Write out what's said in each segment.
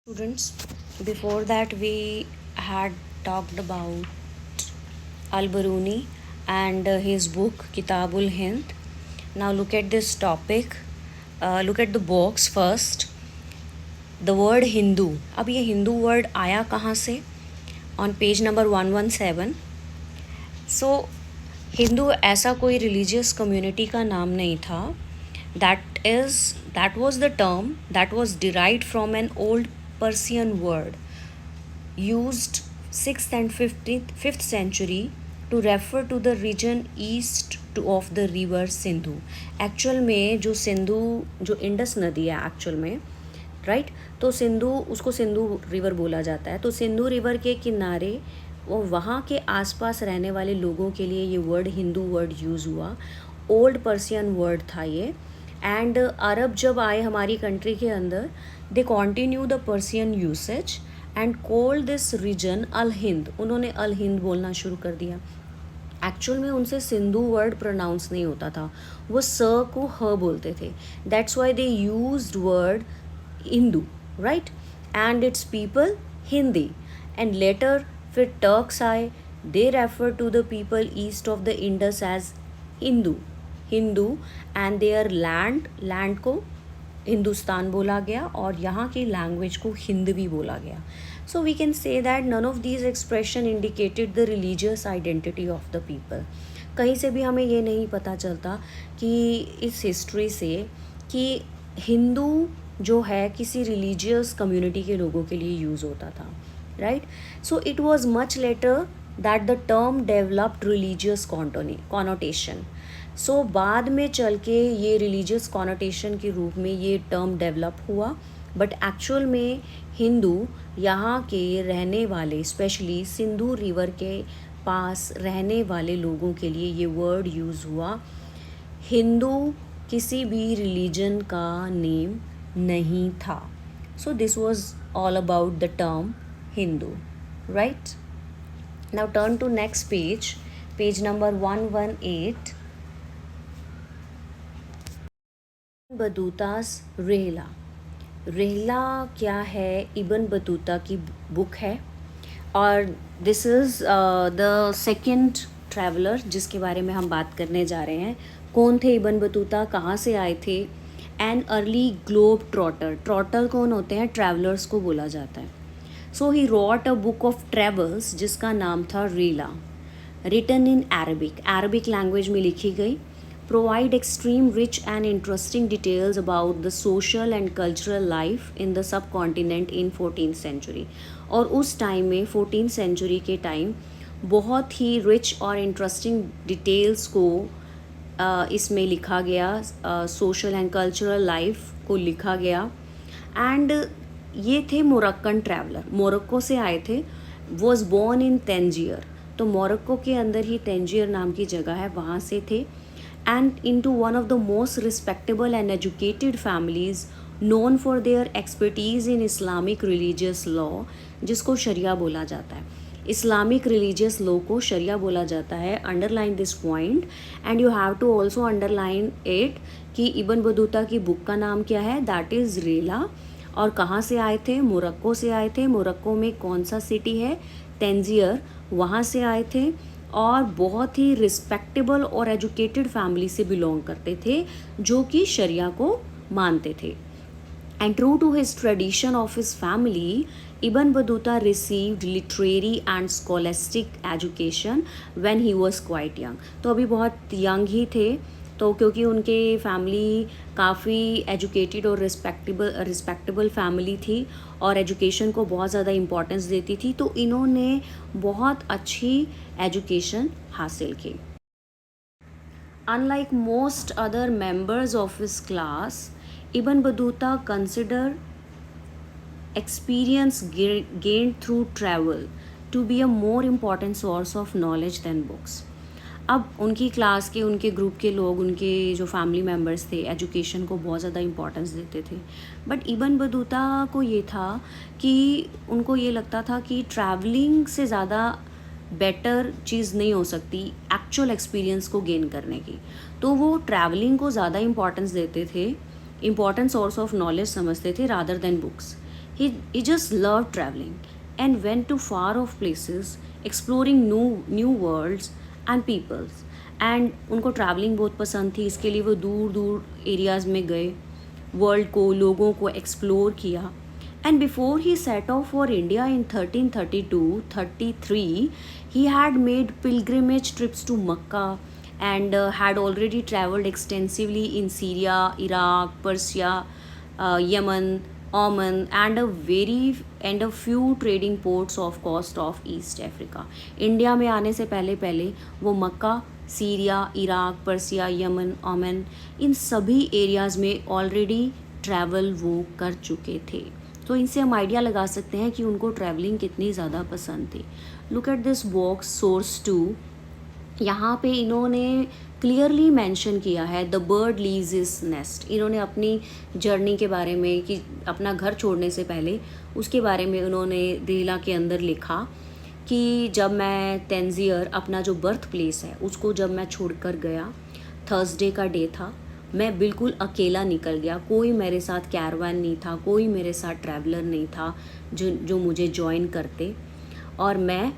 Students, before that we had talked about Al-Baruni and his book Kitabul Hind. Now look at this topic. Look at the box first. The word Hindu. अब ये Hindu word आया कहाँ से? On page number 117. So Hindu ऐसा कोई religious community का नाम नहीं था. That was the term that was derived from an old Persian word used 6th and 5th century to refer to the region east of the river Sindhu. Actual में जो Indus नदी है actual में, right, तो सिंधु, उसको Sindhu river बोला जाता है. तो सिंधु रिवर के किनारे वो वहाँ के आसपास रहने वाले लोगों के लिए ये वर्ड हिंदू वर्ड यूज़ हुआ. ओल्ड पर्सियन वर्ड था ये. एंड अरब जब आए हमारी कंट्री के अंदर, they continue the Persian usage and call this region Al Hind. उन्होंने अल हिंद बोलना शुरू कर दिया. एक्चुअल में उनसे सिंधु वर्ड प्रोनाउंस नहीं होता था, वो स को ह बोलते थे. That's why they used word Hindu, right, and it's people Hindi. And later फिर टर्क्स आए, they refer to the people east of the Indus as Hindu and their land को हिंदुस्तान बोला गया और यहाँ की लैंग्वेज को हिंदवी बोला गया. So we can say that none of these expression indicated the religious identity of the people. कहीं से भी हमें ये नहीं पता चलता कि इस हिस्ट्री से कि हिंदू जो है किसी रिलीजियस कम्युनिटी के लोगों के लिए यूज़ होता था, right. So it was much later that the term developed religious connotation. So बाद में चल के ये रिलीजियस कॉनोटेशन के रूप में ये टर्म डेवलप हुआ. बट एक्चुअल में हिंदू यहाँ के रहने वाले, स्पेशली सिंधु रिवर के पास रहने वाले लोगों के लिए ये वर्ड यूज़ हुआ. हिंदू किसी भी रिलीजन का नेम नहीं था. So this was all about the term Hindu, right. Now turn to next page number 118. Battuta's Rihla क्या है? इब्न बतूता की बुक है और this is the second traveller जिसके बारे में हम बात करने जा रहे हैं. कौन थे इब्न बतूता, कहाँ से आए थे? एन अर्ली ग्लोब ट्रॉटर कौन होते हैं? ट्रैवलर्स को बोला जाता है. So he wrote a book of travels जिसका नाम था रेला, रिटन इन अरबिक लैंग्वेज में लिखी गई. Provide extreme rich and interesting details about the social and cultural life in the subcontinent in 14th century. और उस टाइम में 14th century के टाइम बहुत ही रिच और इंटरेस्टिंग डिटेल्स को इसमें लिखा गया, सोशल एंड कल्चरल लाइफ को लिखा गया. एंड ये थे मोरक्कन ट्रैवलर, मोरक्को से आए थे. वॉज बोर्न इन तेंजियर, तो मोरक्को के अंदर ही तेंजियर नाम की जगह है, वहाँ से थे. And into one of the most respectable and educated families known for their expertise in Islamic religious law, जिसको शरिया बोला जाता है. इस्लामिक रिलीजियस लॉ को शरिया बोला जाता है. Underline this point and you have to also underline it कि Ibn Battuta की बुक का नाम क्या है? दैट इज़ रेला. और कहाँ से आए थे? मोरक्को से आए थे. मोरक्को में कौन सा सिटी है? तेंजियर, वहाँ से आए थे. और बहुत ही रिस्पेक्टेबल और एजुकेटेड फैमिली से बिलोंग करते थे जो कि शरिया को मानते थे. And true to his tradition of his family, Ibn Battuta received literary and scholastic education when he was quite young. तो अभी बहुत यंग ही थे, तो क्योंकि उनके फैमिली काफ़ी एजुकेटेड और रिस्पेक्टेबल फैमिली थी और एजुकेशन को बहुत ज़्यादा इम्पोर्टेंस देती थी, तो इन्होंने बहुत अच्छी एजुकेशन हासिल की. Unlike most other members of his class, Ibn Battuta consider experience gained through travel to be a more important source of knowledge than books. अब उनकी क्लास के, उनके ग्रुप के लोग, उनके जो फैमिली मेम्बर्स थे, एजुकेशन को बहुत ज़्यादा इम्पोर्टेंस देते थे. बट इब्न बतूता को ये था कि उनको ये लगता था कि ट्रैवलिंग से ज़्यादा बेटर चीज़ नहीं हो सकती एक्चुअल एक्सपीरियंस को गेन करने की. तो वो ट्रैवलिंग को ज़्यादा इम्पोर्टेंस देते थे, इम्पॉर्टेंट सोर्स ऑफ नॉलेज समझते थे rather than books. He just loved traveling and went to far off places, exploring new worlds and peoples. And उनको ट्रैवलिंग बहुत पसंद थी, इसके लिए वो दूर दूर एरियाज़ में गए, वर्ल्ड को, लोगों को एक्सप्लोर किया. And before he set off for India in 1332-33, he had made pilgrimage trips to Mecca and had already traveled extensively in Syria, Iraq, Persia, Yemen, Oman, and a few trading ports of coast of East Africa. India में आने से पहले पहले वो मक्का, Syria, Iraq, Persia, Yemen, ओमन, इन सभी areas में already travel वो कर चुके थे. तो इनसे हम आइडिया लगा सकते हैं कि उनको ट्रैवलिंग कितनी ज़्यादा पसंद थी. Look at this box source 2. यहाँ पे इन्होंने क्लियरली मेंशन किया है the bird leaves is nest. इन्होंने अपनी जर्नी के बारे में, कि अपना घर छोड़ने से पहले उसके बारे में उन्होंने रीला के अंदर लिखा कि जब मैं तेंजियर, अपना जो बर्थ प्लेस है, उसको जब मैं छोड़कर गया, थर्सडे का डे था, मैं बिल्कुल अकेला निकल गया. कोई मेरे साथ कैरवान नहीं था, कोई मेरे साथ ट्रैवलर नहीं था जो मुझे ज्वाइन करते. और मैं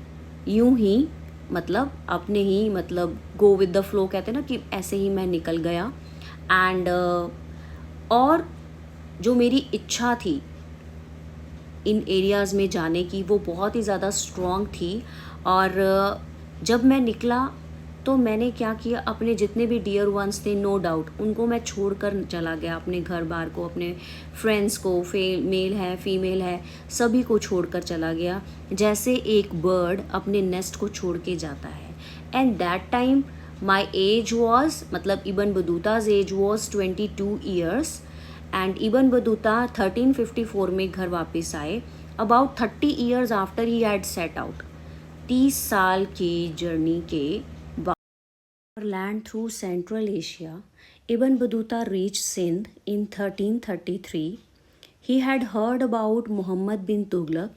यूं ही मतलब अपने ही मतलब गो विद द फ्लो कहते हैं ना, कि ऐसे ही मैं निकल गया. एंड और जो मेरी इच्छा थी इन एरियाज़ में जाने की, वो बहुत ही ज़्यादा स्ट्रॉन्ग थी. और जब मैं निकला तो मैंने क्या किया, अपने जितने भी डियर वंस थे, नो डाउट उनको मैं छोड़ कर चला गया, अपने घर बार को, अपने फ्रेंड्स को, मेल है फीमेल है, सभी को छोड़ कर चला गया, जैसे एक बर्ड अपने नेस्ट को छोड़ के जाता है. And that time my age was, मतलब Ibn Battuta's age was 22 years. And Ibn Battuta 1354 में घर वापस आए, about 30 years after he had set out. 30 साल की जर्नी के land through Central Asia, Ibn Battuta reached Sindh in 1333. He had heard about Muhammad bin Tughlaq,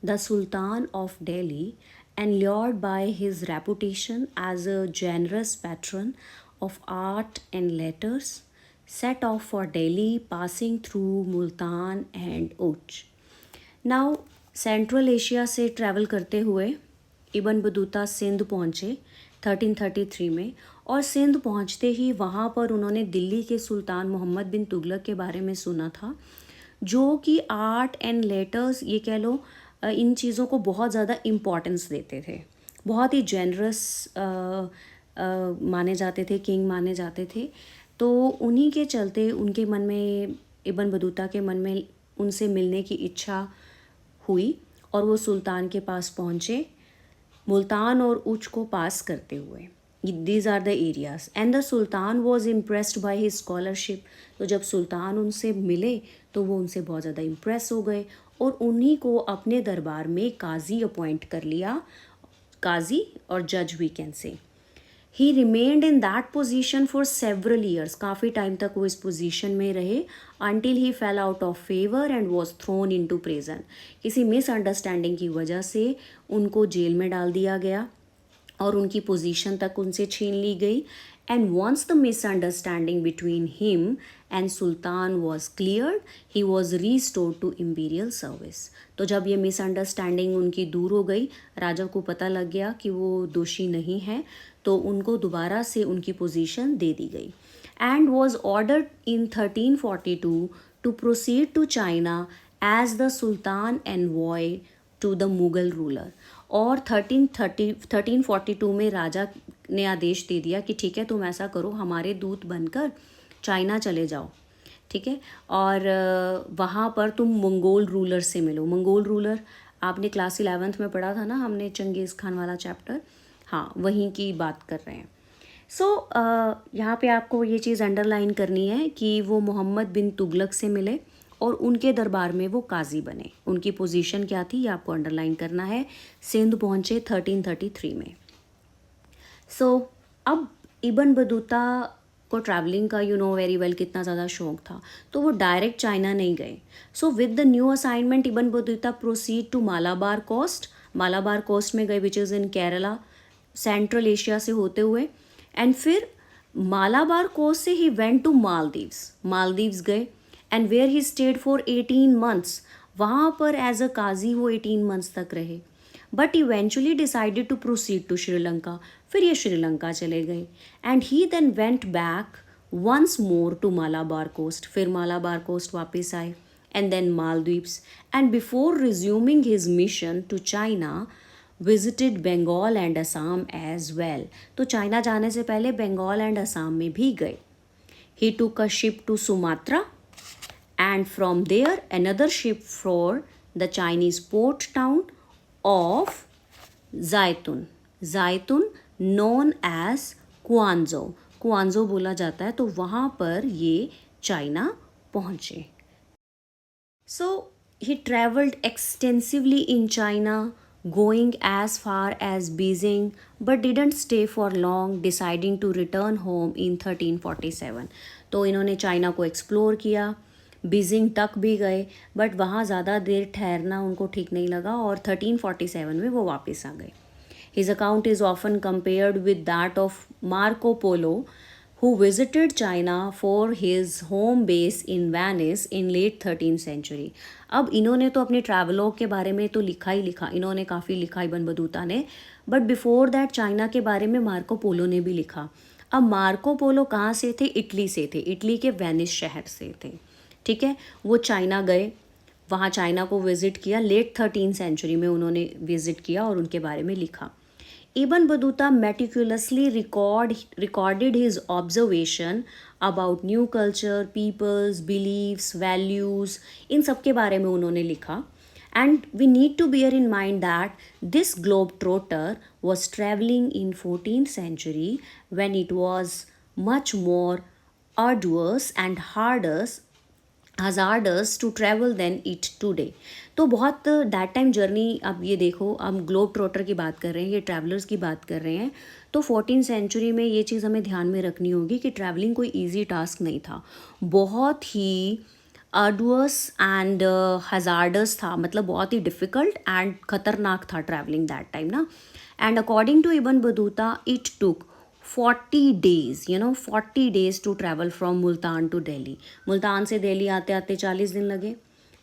the Sultan of Delhi, and lured by his reputation as a generous patron of art and letters, set off for Delhi, passing through Multan and Uch. Now, central Asia से travel करते हुए Ibn Battuta Sindh पहुँचे 1333 में. और सिंध पहुँचते ही वहाँ पर उन्होंने दिल्ली के सुल्तान मोहम्मद बिन तुगलक के बारे में सुना था, जो कि आर्ट एंड लेटर्स, ये कह लो, इन चीज़ों को बहुत ज़्यादा इम्पोर्टेंस देते थे, बहुत ही जेनरस माने जाते थे, किंग माने जाते थे. तो उन्हीं के चलते उनके मन में, इबन बतूता के मन में उनसे मिलने की इच्छा हुई और वो सुल्तान के पास पहुँचे, मुल्तान और उच को पास करते हुए. These are the areas. And the sultan was impressed by his scholarship. तो जब सुल्तान उनसे मिले तो वो उनसे बहुत ज़्यादा इम्प्रेस हो गए और उन्हीं को अपने दरबार में काजी अपॉइंट कर लिया, काजी और जज we can say. He remained in that position for several years. काफ़ी टाइम तक वो इस पोजिशन में रहे, until he fell out of favor and was thrown into prison. किसी मिसअंडरस्टैंडिंग की वजह से उनको जेल में डाल दिया गया और उनकी पोजीशन तक उनसे छीन ली गई. And once the misunderstanding between him and Sultan was cleared, he was restored to imperial service. तो जब ये मिसअंडरस्टैंडिंग उनकी दूर हो गई, राजा को पता लग गया कि वो दोषी नहीं है, तो उनको दोबारा से उनकी पोजीशन दे दी गई. And was ordered in 1342 to proceed to China as the Sultan envoy to the Mughal ruler. और 1342 में राजा ने आदेश दे दिया कि ठीक है, तुम ऐसा करो, हमारे दूत बनकर चाइना चले जाओ, ठीक है, और वहाँ पर तुम मंगोल रूलर से मिलो. मंगोल रूलर आपने क्लास 11th में पढ़ा था ना, हमने चंगेज़ खान वाला चैप्टर, हाँ वहीं की बात कर रहे हैं. सो यहाँ पे आपको ये चीज़ अंडरलाइन करनी है कि वो मोहम्मद बिन तुगलक से मिले और उनके दरबार में वो काजी बने. उनकी पोजीशन क्या थी, ये आपको अंडरलाइन करना है. सिंध पहुँचे 1333 में. सो अब इबन बतूता को ट्रैवलिंग का वेरी वेल कितना ज़्यादा शौक था, तो वो डायरेक्ट चाइना नहीं गए. So with the new assignment Ibn Battuta proceed to Malabar coast. Malabar coast में गए, which is in Kerala, central Asia से होते हुए. एंड फिर मालाबार कोस्ट से ही वेंट टू मालदीव्स. मालदीव्स गए and where he stayed for 18 months. वहाँ पर एज अ काजी वो 18 मंथ्स तक रहे, but eventually decided to proceed to Sri Lanka. फिर ये श्रीलंका चले गए and he then went back once more to Malabar coast, फिर मालाबार कोस्ट वापस आए and then Maldives, and before resuming his mission to China visited Bengal and Assam as well. तो चाइना जाने से पहले बंगाल एंड असम में भी गए। He took a ship to Sumatra and from there another ship for the Chinese port town of Zaitun, Zaitun known as Quanzhou, Quanzhou बोला जाता है। तो वहाँ पर ये चाइना पहुँचे। So he traveled extensively in China, going as far as Beijing, but didn't stay for long, deciding to return home in 1347. तो इन्होंने चाइना को एक्सप्लोर किया, बीजिंग तक भी गए, बट वहाँ ज़्यादा देर ठहरना उनको ठीक नहीं लगा और 1347 में वो वापस आ गए। His account is often compared with that of Marco Polo, who visited China for his home base in Venice in late 13th century. अब इन्होंने तो अपने ट्रैवलॉग के बारे में तो लिखा ही लिखा, इन्होंने काफ़ी लिखा इब्न बतूता ने, बट बिफोर दैट चाइना के बारे में मार्को पोलो ने भी लिखा। अब मार्को पोलो कहाँ से थे? इटली से थे, इटली के वेनिस शहर से थे, ठीक है। वो चाइना गए, वहाँ चाइना को विज़िट किया, लेट 13th सेंचुरी में उन्होंने विज़िट किया और उनके बारे में लिखा। Ibn Battuta meticulously recorded his observation about new culture, peoples, beliefs, values, इन सब के बारे में उन्होंने लिखा। And we need to bear in mind that this globetrotter was traveling in 14th century when it was much more arduous and hazardous to travel than it today. तो बहुत that time journey, अब ये देखो, हम globe Trotter की बात कर रहे हैं, ये ट्रैवलर्स की बात कर रहे हैं, तो 14th सेंचुरी में ये चीज़ हमें ध्यान में रखनी होगी कि ट्रैवलिंग कोई इजी टास्क नहीं था, बहुत ही अर्डुअस एंड हजार्डस था, मतलब बहुत ही डिफ़िकल्ट एंड ख़तरनाक था ट्रैवलिंग दैट टाइम ना। And according to Ibn Battuta it took 40 days, 40 days to travel from Multan to Delhi. Multan से दिल्ली आते आते 40 दिन लगे,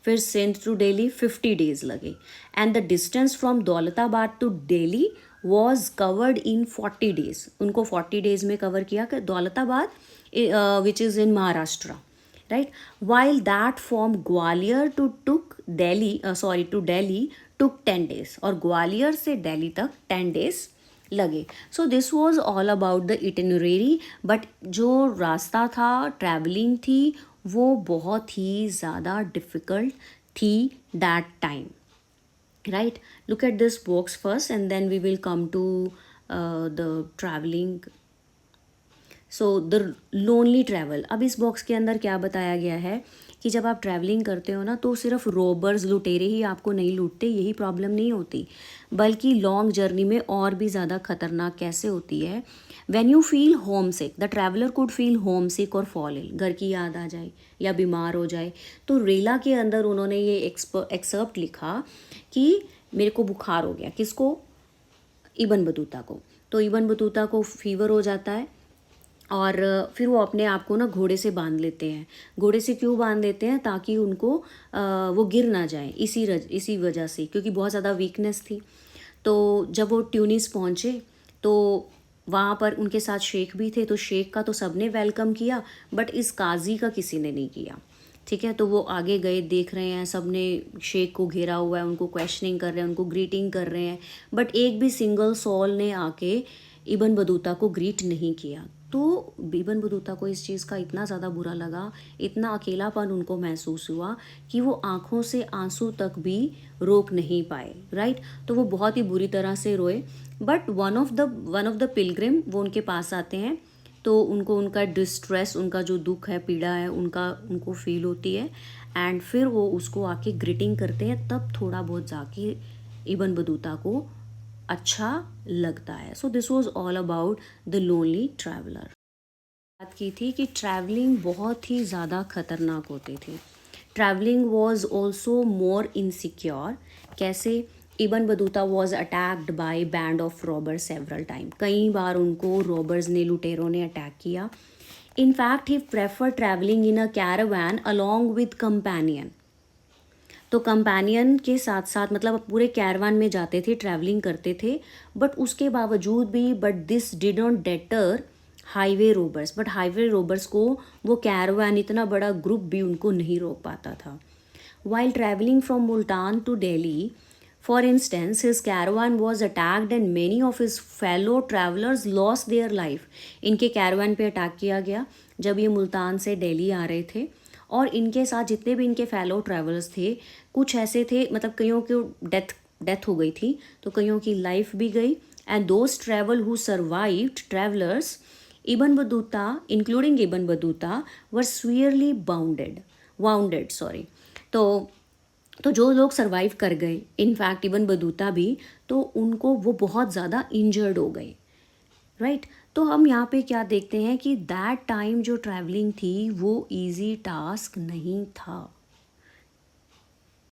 फिर सिंध टू दिल्ली 50 days लगे, and the distance from Daulatabad to Delhi was covered in 40 days। उनको 40 days में कवर किया कि Daulatabad which is in Maharashtra, right. While that from Gwalior to Delhi took 10 days, और ग्वालियर से दिल्ली तक 10 days लगे। सो this was all about the itinerary, but जो रास्ता था, ट्रैवलिंग थी, वो बहुत ही ज़्यादा डिफ़िकल्ट थी that time, right. Look at this box first and then we will come to the travelling. So the lonely travel. अब इस बॉक्स के अंदर क्या बताया गया है कि जब आप ट्रैवलिंग करते हो ना, तो सिर्फ रोबर्स लुटेरे ही आपको नहीं लूटते, यही प्रॉब्लम नहीं होती, बल्कि लॉन्ग जर्नी में और भी ज़्यादा खतरनाक कैसे होती है। When you feel homesick, the traveller could feel homesick और फॉल इल, घर की याद आ जाए या बीमार हो जाए। तो रेला के अंदर उन्होंने ये एक्सर्प्ट लिखा कि मेरे को बुखार हो गया, किसको? इब्न बतूता को। तो इब्न बतूता को फीवर हो जाता है और फिर वो अपने आप को ना घोड़े से बांध लेते हैं। घोड़े से क्यों बांध लेते हैं? ताकि उनको वो गिर ना जाए, इसी वजह से, क्योंकि बहुत ज़्यादा वीकनेस थी। तो जब वो ट्यूनिस पहुँचे तो वहाँ पर उनके साथ शेख भी थे, तो शेख का तो सबने वेलकम किया, बट इस काजी का किसी ने नहीं किया, ठीक है। तो वो आगे गए, देख रहे हैं सबने शेख को घेरा हुआ है, उनको क्वेश्चनिंग कर रहे हैं, उनको ग्रीटिंग कर रहे हैं, बट एक भी सिंगल सोल ने आके इब्न बतूता को ग्रीट नहीं किया। तो इब्न बतूता को इस चीज़ का इतना ज़्यादा बुरा लगा, इतना अकेलापन उनको महसूस हुआ कि वो आँखों से आंसू तक भी रोक नहीं पाए, राइट। तो वो बहुत ही बुरी तरह से रोए, but one of the Pilgrim वो उनके पास आते हैं, तो उनको उनका डिस्ट्रेस, उनका जो दुख है, पीड़ा है, उनको फील होती है, एंड फिर वो उसको आके ग्रीटिंग करते हैं, तब थोड़ा बहुत जाके इब्न बतूता को अच्छा लगता है। सो this was all about the lonely traveller. बात की थी कि ट्रैवलिंग बहुत ही ज़्यादा खतरनाक होती थी। Travelling was also more insecure. कैसे? Ibn Battuta was attacked by band of robbers several time. कई बार उनको रॉबर्स ने, लुटेरों ने अटैक किया। In fact he prefer travelling in a caravan along with companion. तो कंपेनियन के साथ साथ मतलब पूरे कैरवान में जाते थे, ट्रैवलिंग करते थे, बट उसके बावजूद भी but this did not debtor highway robbers, but highway robbers को वो कैरवान इतना बड़ा ग्रुप भी उनको नहीं रोक पाता था. While traveling from Multan to Delhi, for instance, his caravan was attacked and many of his fellow travelers lost their life. इनके कैरवान पे अटैक किया गया जब ये मुल्तान से दिल्ली आ रहे थे, और इनके साथ जितने भी इनके फेलो ट्रैवलर्स थे, कुछ ऐसे थे मतलब कईयों की डेथ हो गई थी, तो कईयों की लाइफ भी गई. And those travel who survived travellers Ibn Battuta including Ibn Battuta were severely wounded sorry. तो जो लोग सरवाइव कर गए, इनफैक्ट इवन बदूता भी, तो उनको वो बहुत ज़्यादा इंजर्ड हो गए, राइट. तो हम यहाँ पे क्या देखते हैं कि दैट टाइम जो ट्रैवलिंग थी वो इजी टास्क नहीं था.